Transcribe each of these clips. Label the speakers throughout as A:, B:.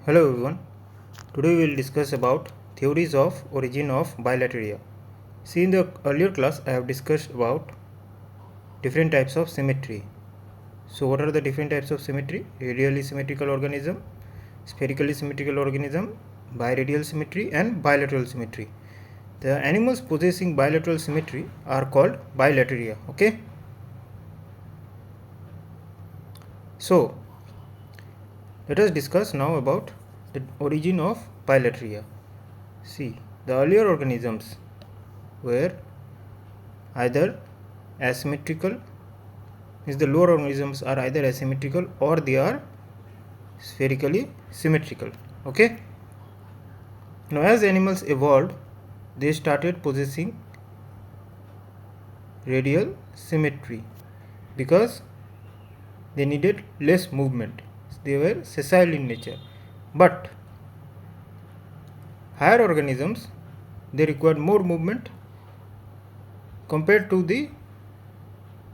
A: Hello everyone. Today we will discuss about theories of origin of bilateria. See, in the earlier class I have discussed about different types of symmetry. So what are the different types of symmetry? Radially symmetrical organism, spherically symmetrical organism, biradial symmetry and bilateral symmetry. The animals possessing bilateral symmetry are called bilateria. Okay. So let us discuss now about the origin of bilateria. See, the earlier organisms were either asymmetrical, means the lower organisms are either asymmetrical or they are spherically symmetrical. Okay. Now, as animals evolved, they started possessing radial symmetry because they needed less movement. They were sessile in nature. But higher organisms, they required more movement compared to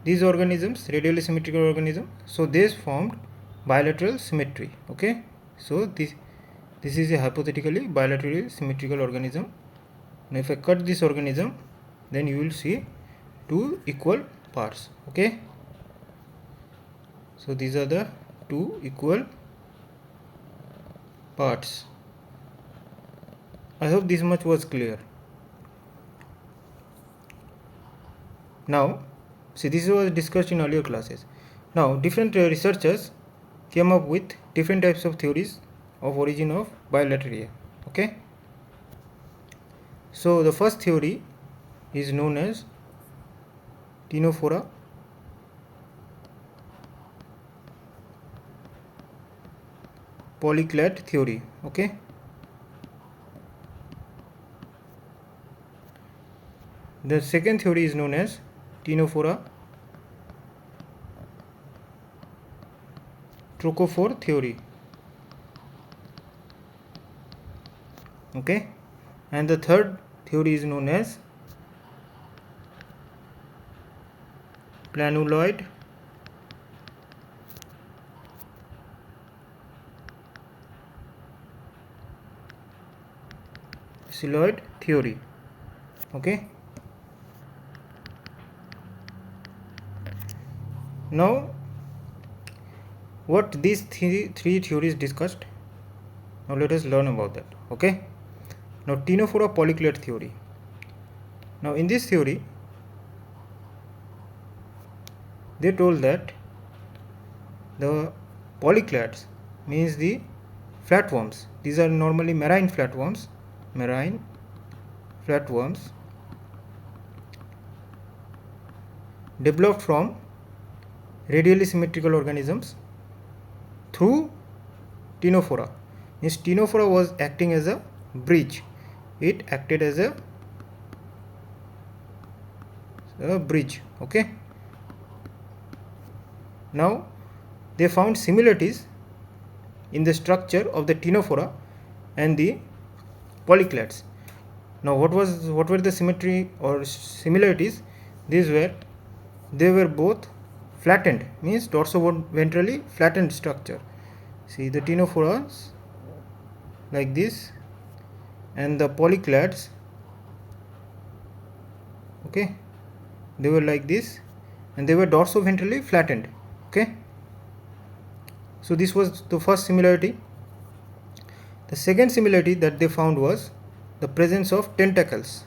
A: these organisms, radially symmetrical organism. So they formed bilateral symmetry. Okay. So this is a hypothetically bilaterally symmetrical organism. Now if I cut this organism, then you will see two equal parts. Okay. So these are the two equal parts. I hope this much was clear. Now, see, this was discussed in earlier classes. Now, different researchers came up with different types of theories of origin of bilateria. Okay. So, the first theory is known as Ctenophora polyclad theory. Okay. The second theory is known as Ctenophora trochophore theory. Okay. And the third theory is known as planuloid bsczoology theory. Okay. Now, what these three theories discussed, now let us learn about that. Okay. Now, Ctenophora polyclad theory. Now, in this theory, they told that the polyclads means the flatworms. These are normally marine flatworms. Developed from radially symmetrical organisms through Ctenophora. Means Ctenophora was acting as a bridge. It acted as a bridge. Okay. Now they found similarities in the structure of the Ctenophora and the polyclads. Now what were the symmetry or similarities? They were both flattened, means dorsoventrally flattened structure. See, the Ctenophoras like this and the polyclads, okay, they were like this and they were dorsoventrally flattened. Okay. So this was the first similarity. The second similarity that they found was the presence of tentacles.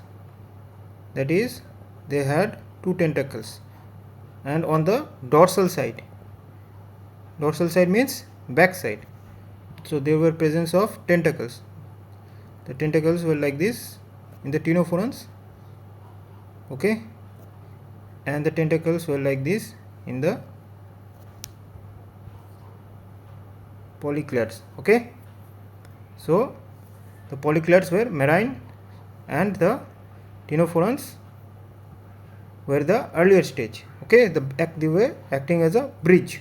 A: That is, they had two tentacles, and on the dorsal side means back side. So there were presence of tentacles. The tentacles were like this in the Ctenophorans. Okay. And the tentacles were like this in the polyclads. Okay. So the polyclads were marine and the Ctenophorans were the earlier stage. Okay. They were acting as a bridge.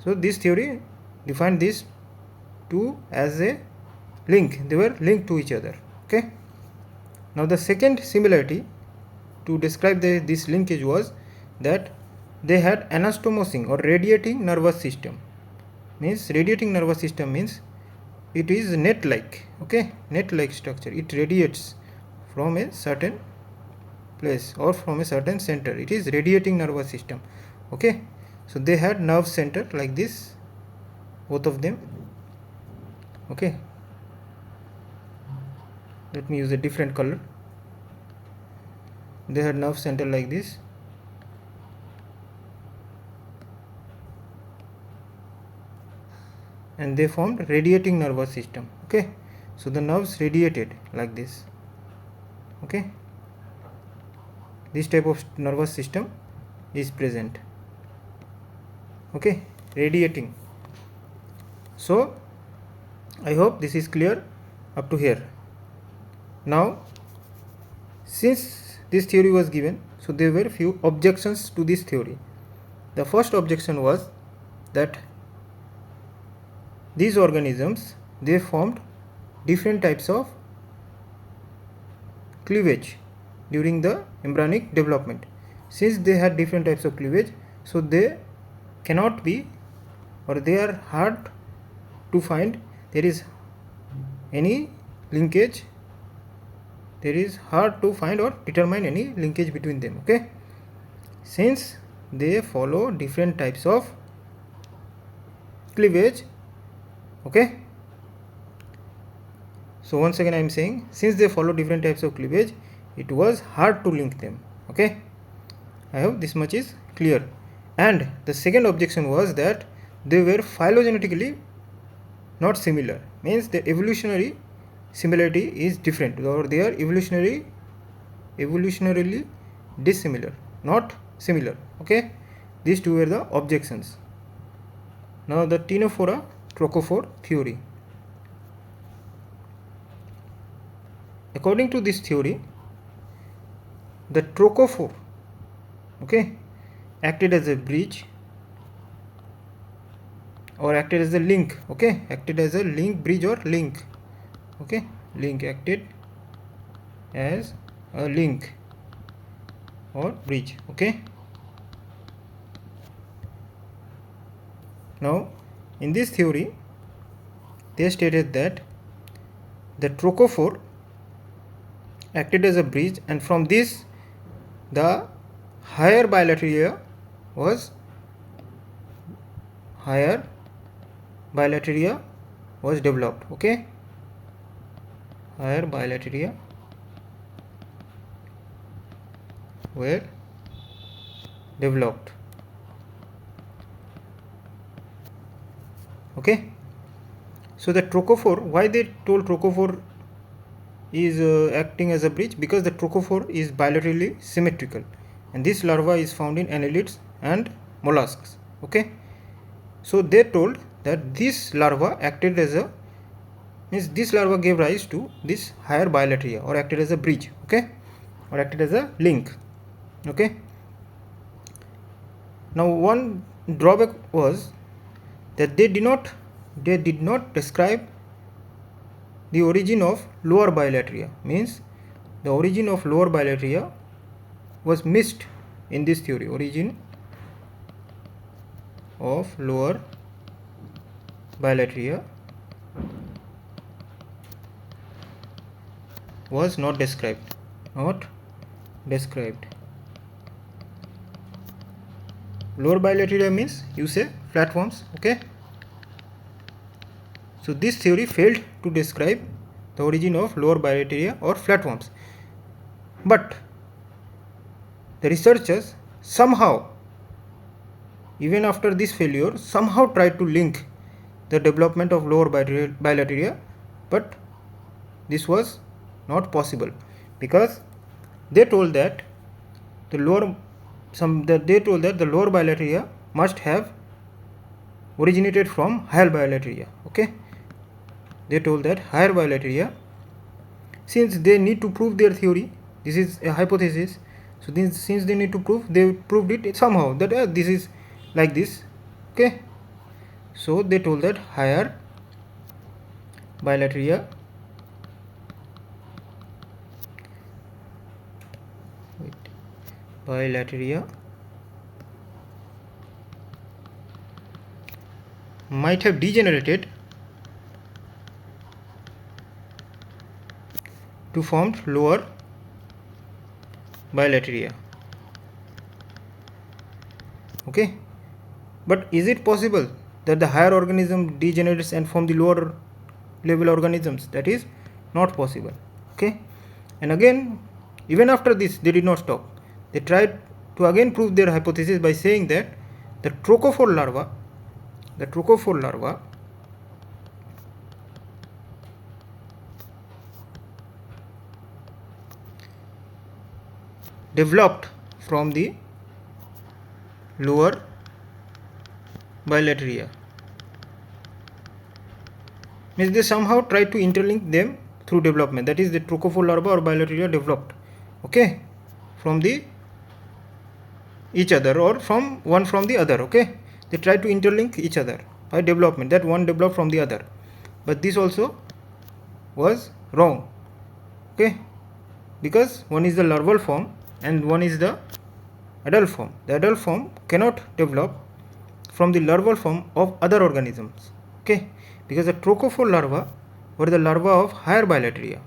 A: So this theory defined these two as a link. They were linked to each other. Okay. Now the second similarity to describe this linkage was that they had anastomosing or radiating nervous system. Means radiating nervous system means it is net like, okay, net like structure. It radiates from a certain place or from a certain center. It is radiating nervous system, okay. So they had nerve center like this, both of them, okay. Let me use a different color. They had nerve center like this, and they formed radiating nervous system, okay. So the nerves radiated like this, okay. This type of nervous system is present, okay, radiating. So I hope this is clear up to here. Now, since this theory was given, so there were few objections to this theory. The first objection was that these organisms, they formed different types of cleavage during the embryonic development. Since they had different types of cleavage, so they cannot be, or they are hard to find, there is any linkage, there is hard to find or determine any linkage between them, okay. Since they follow different types of cleavage, okay. So once again I am saying, since they follow different types of cleavage, it was hard to link them, okay. I hope this much is clear. And the second objection was that they were phylogenetically not similar, means the evolutionary similarity is different, or they are evolutionarily dissimilar, not similar, okay. These two were the objections. Now the Ctenophora trochophore theory. According to this theory, the trochophore, okay, acted as a bridge or acted as a link, okay, acted as a link, bridge or link, okay, link, acted as a link or bridge, okay. Now in this theory they stated that the trochophore acted as a bridge, and from this the higher bilateria was developed, okay. Higher bilateria were developed, okay. So the trochophore, why they told trochophore is acting as a bridge? Because the trochophore is bilaterally symmetrical, and this larva is found in annelids and mollusks, okay. So they told that this larva acted as a, means this larva gave rise to this higher bilateria, or acted as a bridge, okay, or acted as a link, okay. Now one drawback was that they did not describe the origin of lower bilateria, means the origin of lower bilateria was missed in this theory. Origin of lower bilateria was not described. Lower bilateria means you say flatworms, okay. So this theory failed to describe the origin of lower bilateria or flatworms, but the researchers somehow, even after this failure, somehow tried to link the development of lower bilateria, but this was not possible, because they told that the lower bilateria must have originated from higher bilateria, okay. They told that higher bilateria, since they need to prove their theory, this is a hypothesis, so since they need to prove, they proved it somehow that this is like this, okay. So they told that higher bilateria might have degenerated to form lower bilateria. Okay, but is it possible that the higher organism degenerates and form the lower level organisms? That is not possible. Okay, and again, even after this they did not stop. They tried to again prove their hypothesis by saying that the trochophore larva developed from the lower bilateria. Means they somehow tried to interlink them through development. That is, the trochophore larva or bilateria developed, okay, from the each other or from one from the other. Okay, they tried to interlink each other by development, that one developed from the other, but this also was wrong. Okay, because one is the larval form and one is the adult form. The adult form cannot develop from the larval form of other organisms. Okay, because the trochophore larva were the larvae of higher bilateria.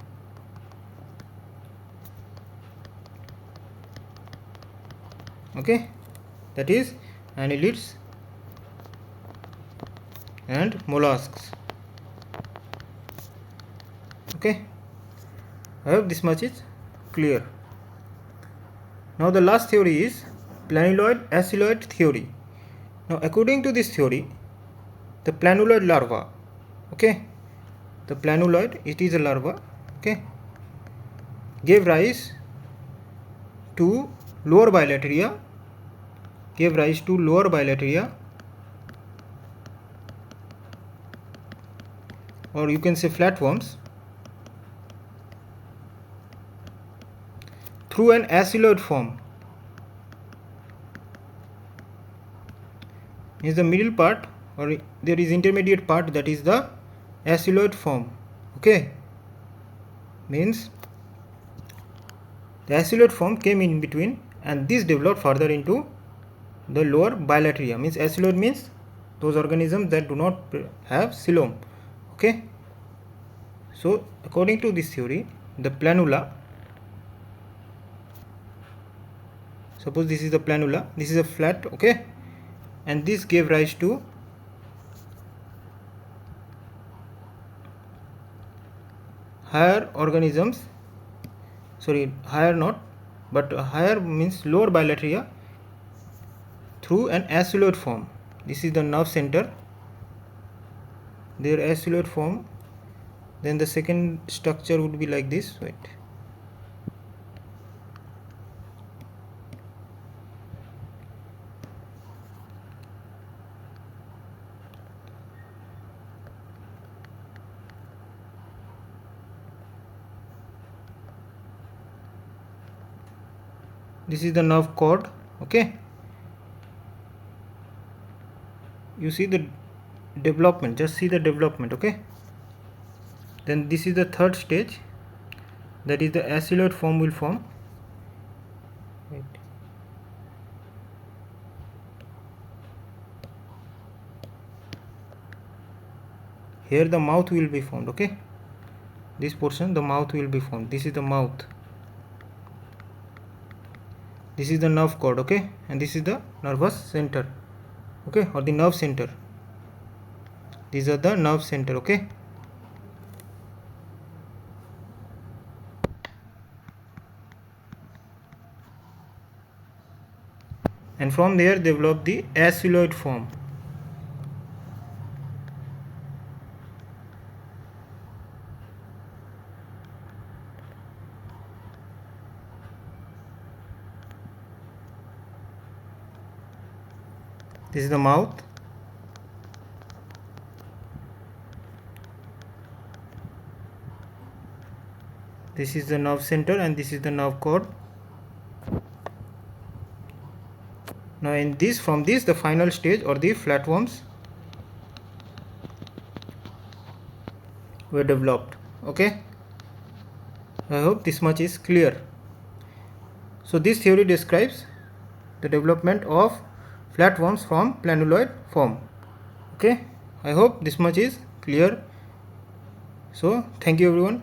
A: Okay, that is annelids and mollusks. Okay, I hope this much is clear. Now the last theory is planuloid acyloid theory. Now according to this theory, the planuloid larva, okay, the planuloid, it is a larva, okay, gave rise to lower bilateria, or you can say flatworms, through an acyloid form. Is the middle part, or there is intermediate part, that is the acyloid form. Okay, means the acyloid form came in between and this developed further into the lower bilateria. Means acyloid means those organisms that do not have coelom. Okay, so according to this theory, the planula, suppose this is the planula, this is a flat, okay, and this gave rise to higher organisms, sorry, higher not, but higher means lower bilateria through an acyloid form. This is the nerve center, their acyloid form. Then the second structure would be like this. Wait, this is the nerve cord. Okay, you see the development, just see the development. Okay, then this is the third stage, that is the acyloid form will form. Wait. Here the mouth will be formed. Okay, this portion, the mouth will be formed. This is the mouth, this is the nerve cord. Okay, and this is the nervous center. Okay, or the nerve center. These are the nerve center. Okay, and from there develop the acyloid form. This is the mouth, this is the nerve center, and this is the nerve cord. Now in this, from this, the final stage or the flatworms were developed. Okay, I hope this much is clear. So this theory describes the development of flatworms from planuloid form. Okay, I hope this much is clear. So thank you everyone.